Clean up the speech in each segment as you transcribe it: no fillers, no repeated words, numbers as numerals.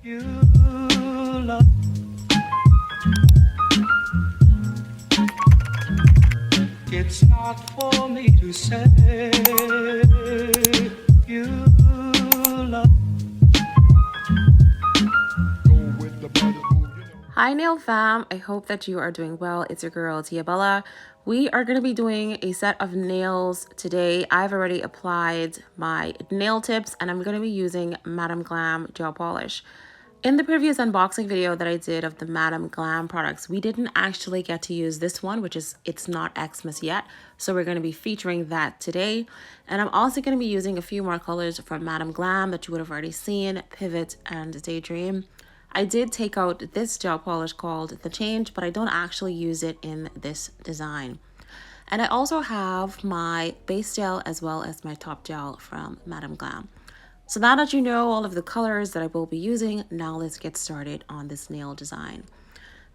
You love. It's not for me to say. You love. Hi nail fam, I hope that you are doing well. It's your girl Tia Bella. We are going to be doing a set of nails today. I've already applied my nail tips and I'm going to be using Madam Glam gel polish. In the previous unboxing video that I did of the Madam Glam products, we didn't actually get to use this one, which is It's Not Xmas Yet. So we're going to be featuring that today. And I'm also going to be using a few more colors from Madam Glam that you would have already seen, Pivot and Daydream. I did take out this gel polish called The Change, but I don't actually use it in this design. And I also have my base gel as well as my top gel from Madam Glam. So now that you know all of the colors that I will be using, now let's get started on this nail design.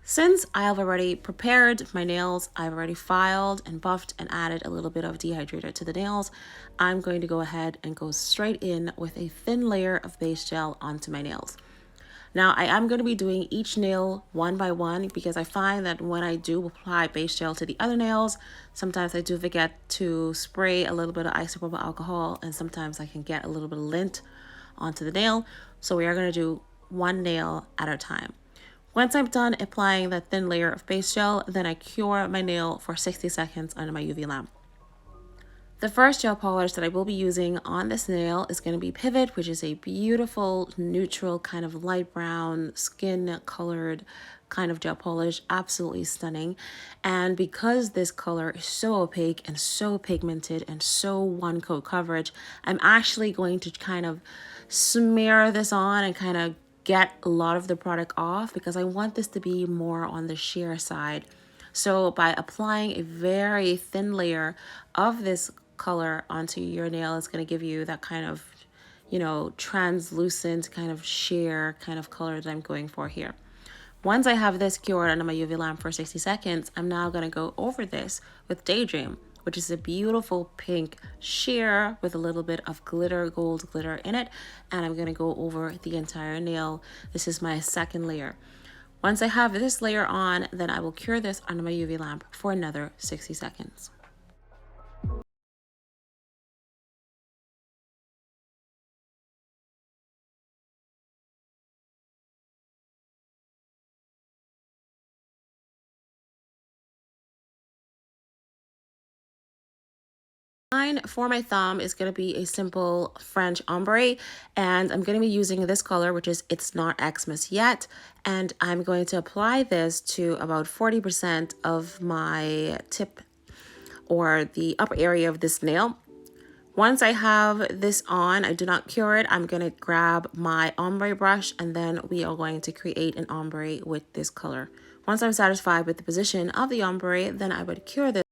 Since I have already prepared my nails, I've already filed and buffed and added a little bit of dehydrator to the nails, I'm going to go ahead and go straight in with a thin layer of base gel onto my nails. Now I am going to be doing each nail one by one because I find that when I do apply base gel to the other nails, sometimes I do forget to spray a little bit of isopropyl alcohol and sometimes I can get a little bit of lint onto the nail. So we are going to do one nail at a time. Once I'm done applying that thin layer of base gel, then I cure my nail for 60 seconds under my UV lamp. The first gel polish that I will be using on this nail is going to be Pivot, which is a beautiful, neutral, kind of light brown, skin colored kind of gel polish. Absolutely stunning. And because this color is so opaque and so pigmented and so one coat coverage, I'm actually going to kind of smear this on and kind of get a lot of the product off because I want this to be more on the sheer side. So by applying a very thin layer of this color onto your nail, it's going to give you that kind of, translucent kind of sheer kind of color that I'm going for here. Once I have this cured under my UV lamp for 60 seconds, I'm now going to go over this with Daydream, which is a beautiful pink sheer with a little bit of glitter, gold glitter in it. And I'm going to go over the entire nail. This is my second layer. Once I have this layer on, then I will cure this under my UV lamp for another 60 seconds. For my thumb is going to be a simple French ombre, and I'm going to be using this color, which is It's Not Xmas Yet, and I'm going to apply this to about 40% of my tip or the upper area of this nail. Once I have this on, I do not cure it. I'm going to grab my ombre brush and then we are going to create an ombre with this color. Once I'm satisfied with the position of the ombre, then I would cure this.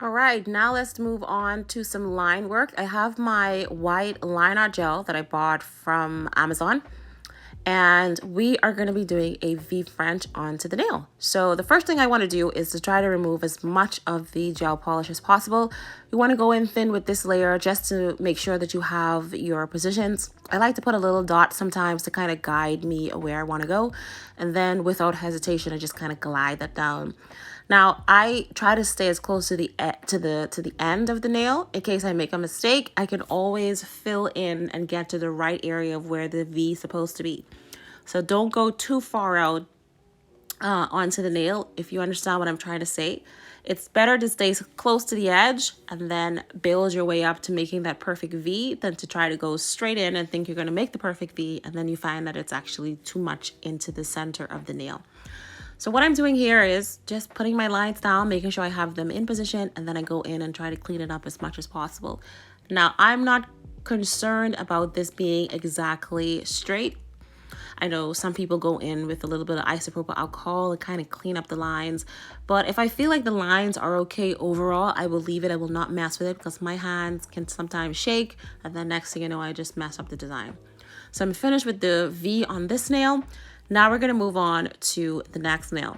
All right, now let's move on to some line work. I have my white line art gel that I bought from Amazon, and we are going to be doing a V French onto the nail. So the first thing I want to do is to try to remove as much of the gel polish as possible. You want to go in thin with this layer just to make sure that you have your positions. I like to put a little dot sometimes to kind of guide me where I want to go, and then without hesitation I just kind of glide that down. Now I try to stay as close to the end of the nail. In case I make a mistake, I can always fill in and get to the right area of where the V is supposed to be. So don't go too far out onto the nail, if you understand what I'm trying to say. It's better to stay close to the edge and then build your way up to making that perfect V than to try to go straight in and think you're going to make the perfect V and then you find that it's actually too much into the center of the nail. So what I'm doing here is just putting my lines down, making sure I have them in position, and then I go in and try to clean it up as much as possible. Now, I'm not concerned about this being exactly straight. I know some people go in with a little bit of isopropyl alcohol and kind of clean up the lines. But if I feel like the lines are okay overall, I will leave it. I will not mess with it because my hands can sometimes shake. And then next thing you know, I just mess up the design. So I'm finished with the V on this nail. Now we're going to move on to the next nail.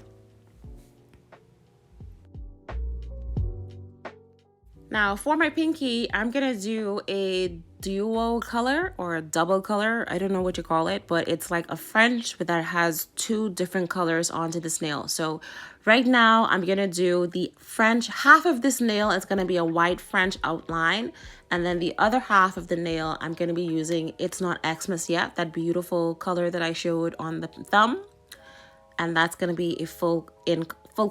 Now for my pinky, I'm going to do a duo color or a double color. I don't know what you call it, but it's like a French that has two different colors onto this nail. So right now I'm going to do the French. Half of this nail is going to be a white French outline. And then the other half of the nail, I'm going to be using It's Not Xmas Yet, that beautiful color that I showed on the thumb. And that's going to be a full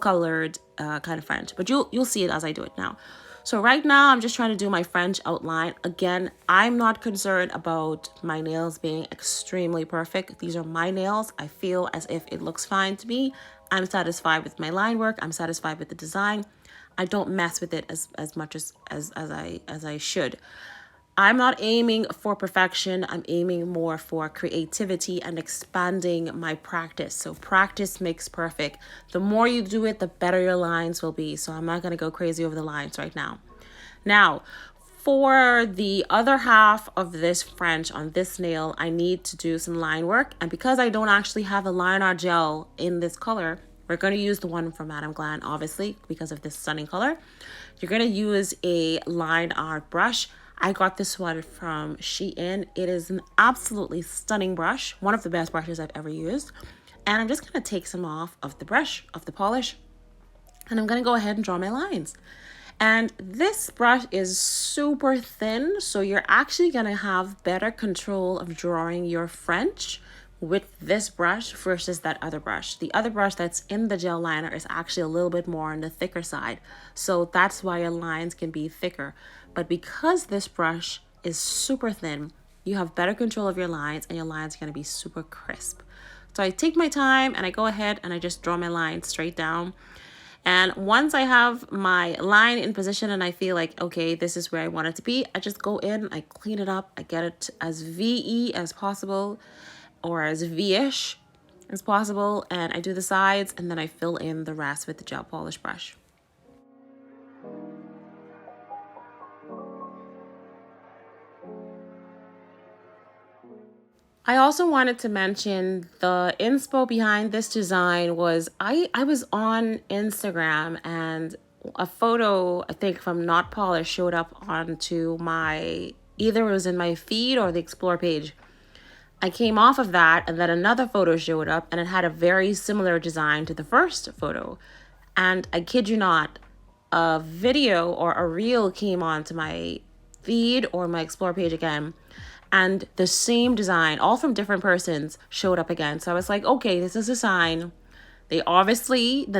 colored kind of French. But you'll see it as I do it now. So right now, I'm just trying to do my French outline. Again, I'm not concerned about my nails being extremely perfect. These are my nails. I feel as if it looks fine to me. I'm satisfied with my line work. I'm satisfied with the design. I don't mess with it as much as I should. I'm not aiming for perfection. I'm aiming more for creativity and expanding my practice. So practice makes perfect. The more you do it, the better your lines will be. So I'm not going to go crazy over the lines right now. Now, for the other half of this French on this nail, I need to do some line work. And because I don't actually have a line art gel in this color, we're going to use the one from Madam Glam, obviously, because of this stunning color. You're going to use a line art brush. I got this one from Shein. It is an absolutely stunning brush, one of the best brushes I've ever used. And I'm just going to take some off of the brush, of the polish, and I'm going to go ahead and draw my lines. And this brush is super thin, so you're actually going to have better control of drawing your French with this brush versus that other brush. The other brush that's in the gel liner is actually a little bit more on the thicker side. So that's why your lines can be thicker. But because this brush is super thin, you have better control of your lines and your lines are going to be super crisp. So I take my time and I go ahead and I just draw my line straight down. And once I have my line in position and I feel like, okay, this is where I want it to be, I just go in, I clean it up, I get it as VE as possible or as V-ish as possible, and I do the sides and then I fill in the rest with the gel polish brush. I also wanted to mention the inspo behind this design was I was on Instagram and a photo, I think from Not Polished, showed up onto my, either it was in my feed or the explore page. I came off of that and then another photo showed up and it had a very similar design to the first photo. And I kid you not, a video or a reel came onto my feed or my explore page again. And the same design, all from different persons, showed up again. So I was like, okay, this is a sign. The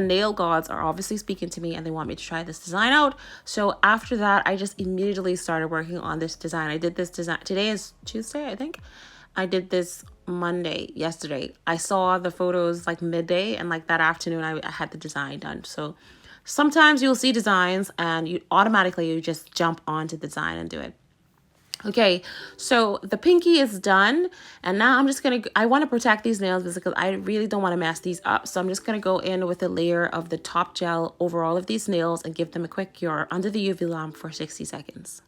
nail gods are obviously speaking to me and they want me to try this design out. So after that, I just immediately started working on this design. I did this design, today is Tuesday, I think. I did this yesterday. I saw the photos like midday and like that afternoon I had the design done. So sometimes you'll see designs and you just jump onto the design and do it. Okay, so the pinky is done, and now I'm just gonna, I wanna protect these nails because I really don't wanna mess these up. So I'm just gonna go in with a layer of the top gel over all of these nails and give them a quick cure under the UV lamp for 60 seconds.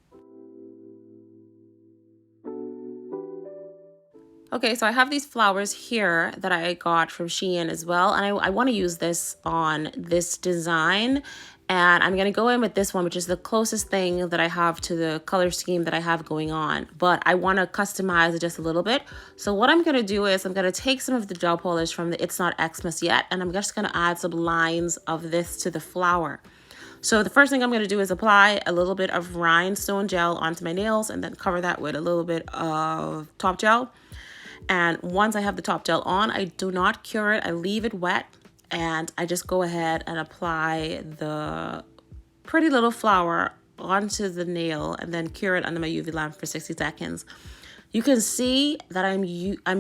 Okay, so I have these flowers here that I got from Shein as well, and I want to use this on this design, and I'm going to go in with this one, which is the closest thing that I have to the color scheme that I have going on, but I want to customize it just a little bit. So what I'm going to do is I'm going to take some of the gel polish from the It's Not Xmas Yet, and I'm just going to add some lines of this to the flower. So the first thing I'm going to do is apply a little bit of rhinestone gel onto my nails and then cover that with a little bit of top gel. And once I have the top gel on, I do not cure it. I leave it wet and I just go ahead and apply the pretty little flower onto the nail and then cure it under my UV lamp for 60 seconds. You can see that I'm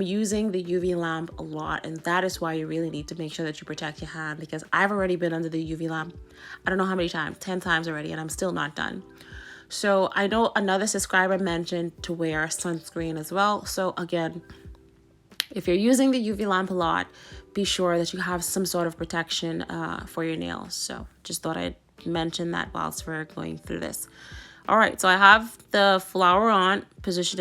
using the UV lamp a lot, and that is why you really need to make sure that you protect your hand, because I've already been under the UV lamp, I don't know how many times, 10 times already, and I'm still not done. So I know another subscriber mentioned to wear sunscreen as well. So again, if you're using the UV lamp a lot, be sure that you have some sort of protection for your nails. So just thought I'd mention that whilst we're going through this. All right, so I have the flower on, position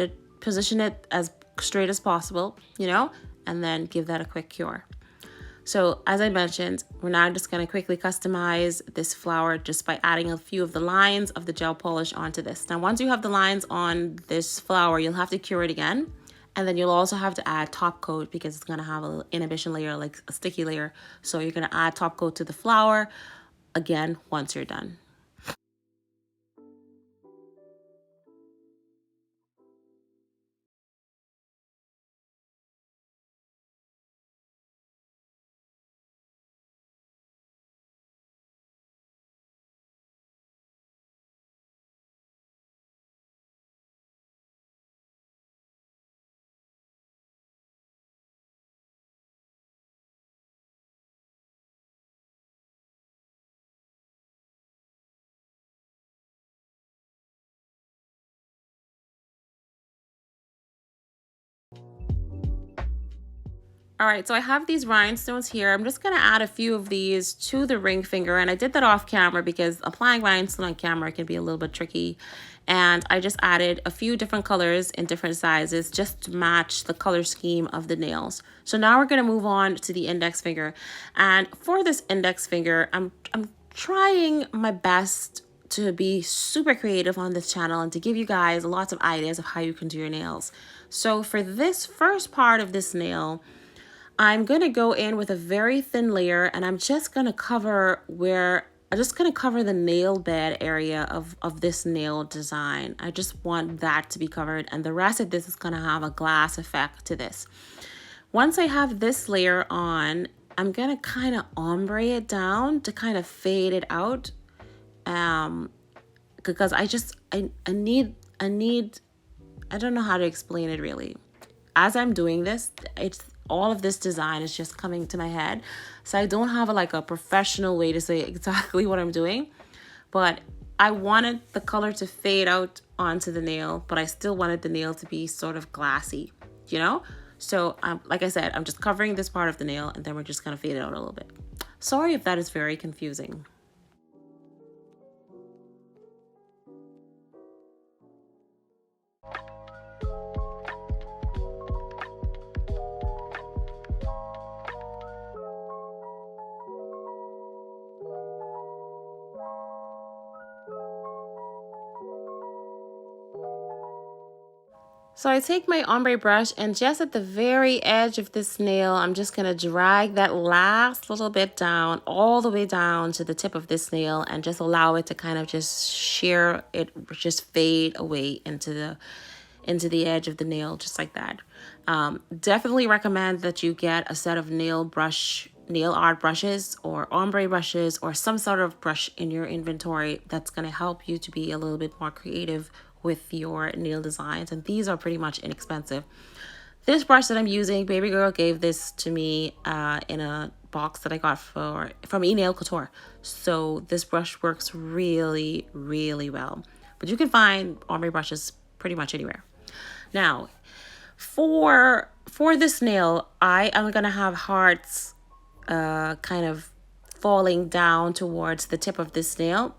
it as straight as possible, you know, and then give that a quick cure. So as I mentioned, we're now just going to quickly customize this flower just by adding a few of the lines of the gel polish onto this. Now, once you have the lines on this flower, you'll have to cure it again. And then you'll also have to add top coat because it's going to have an inhibition layer, like a sticky layer. So you're going to add top coat to the flower again once you're done. All right, so I have these rhinestones here. I'm just gonna add a few of these to the ring finger, and I did that off camera because applying rhinestone on camera can be a little bit tricky. And I just added a few different colors in different sizes just to match the color scheme of the nails. So now we're gonna move on to the index finger. And for this index finger, I'm trying my best to be super creative on this channel and to give you guys lots of ideas of how you can do your nails. So for this first part of this nail, I'm going to go in with a very thin layer, and I'm just going to cover the nail bed area of this nail design. I just want that to be covered, and the rest of this is going to have a glass effect to this. Once I have this layer on, I'm going to kind of ombre it down to kind of fade it out. Because I need, I don't know how to explain it really. As I'm doing this, all of this design is just coming to my head. So I don't have a professional way to say exactly what I'm doing, but I wanted the color to fade out onto the nail, but I still wanted the nail to be sort of glassy, you know? So like I said, I'm just covering this part of the nail, and then we're just gonna fade it out a little bit. Sorry if that is very confusing. So I take my ombre brush, and just at the very edge of this nail, I'm just going to drag that last little bit down, all the way down to the tip of this nail, and just allow it to kind of just shear it, just fade away into the edge of the nail, just like that. Definitely recommend that you get a set of nail art brushes or ombre brushes or some sort of brush in your inventory that's going to help you to be a little bit more creative with your nail designs, and these are pretty much inexpensive. This brush that I'm using, baby girl gave this to me in a box that I got from eNail Couture. So this brush works really, really well. But you can find ombre brushes pretty much anywhere. Now, for this nail, I am gonna have hearts kind of falling down towards the tip of this nail.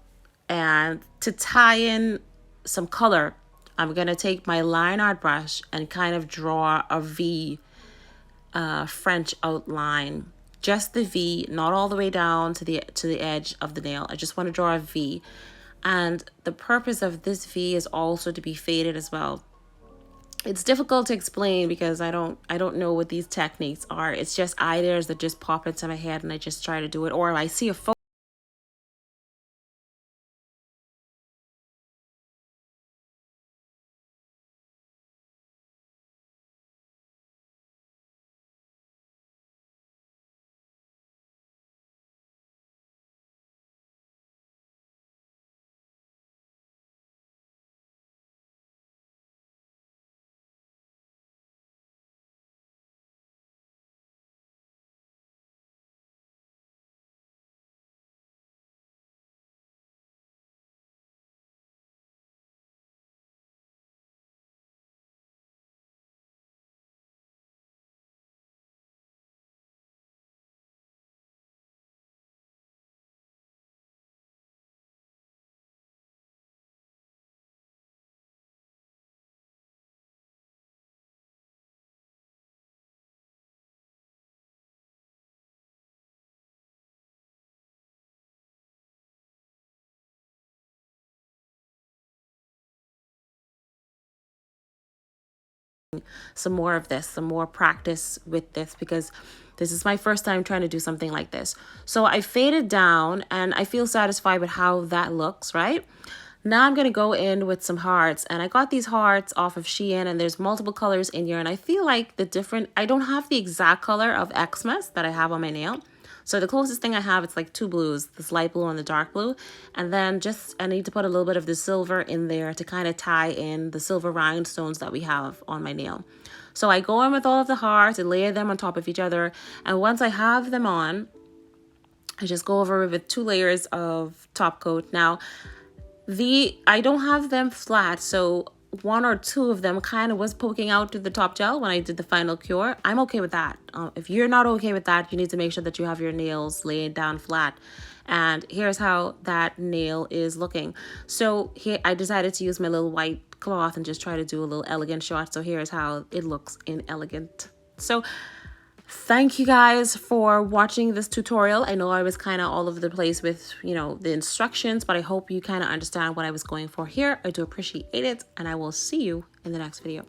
And to tie in some color, I'm gonna take my line art brush and kind of draw a V French outline. Just the V, not all the way down to the edge of the nail. I just want to draw a V. And the purpose of this V is also to be faded as well. It's difficult to explain because I don't know what these techniques are. It's just ideas that just pop into my head and I just try to do it, or I see a photo. Some more of this, some more practice with this, because this is my first time trying to do something like this. So I faded down and I feel satisfied with how that looks, right? Now I'm going to go in with some hearts, and I got these hearts off of Shein, and there's multiple colors in here, and I feel like I don't have the exact color of Xmas that I have on my nail. So the closest thing I have, it's like two blues, this light blue and the dark blue. And then I need to put a little bit of the silver in there to kind of tie in the silver rhinestones that we have on my nail. So I go in with all of the hearts and layer them on top of each other. And once I have them on, I just go over with 2 layers of top coat. Now, I don't have them flat, so 1 or 2 of them kind of was poking out to the top gel when I did the final cure. I'm okay with that. If you're not okay with that, you need to make sure that you have your nails laid down flat. And here's how that nail is looking. So here I decided to use my little white cloth and just try to do a little elegant shot. So here's how it looks in elegant. So thank you guys for watching this tutorial. I know I was kind of all over the place with, the instructions, but I hope you kind of understand what I was going for here. I do appreciate it, and I will see you in the next video.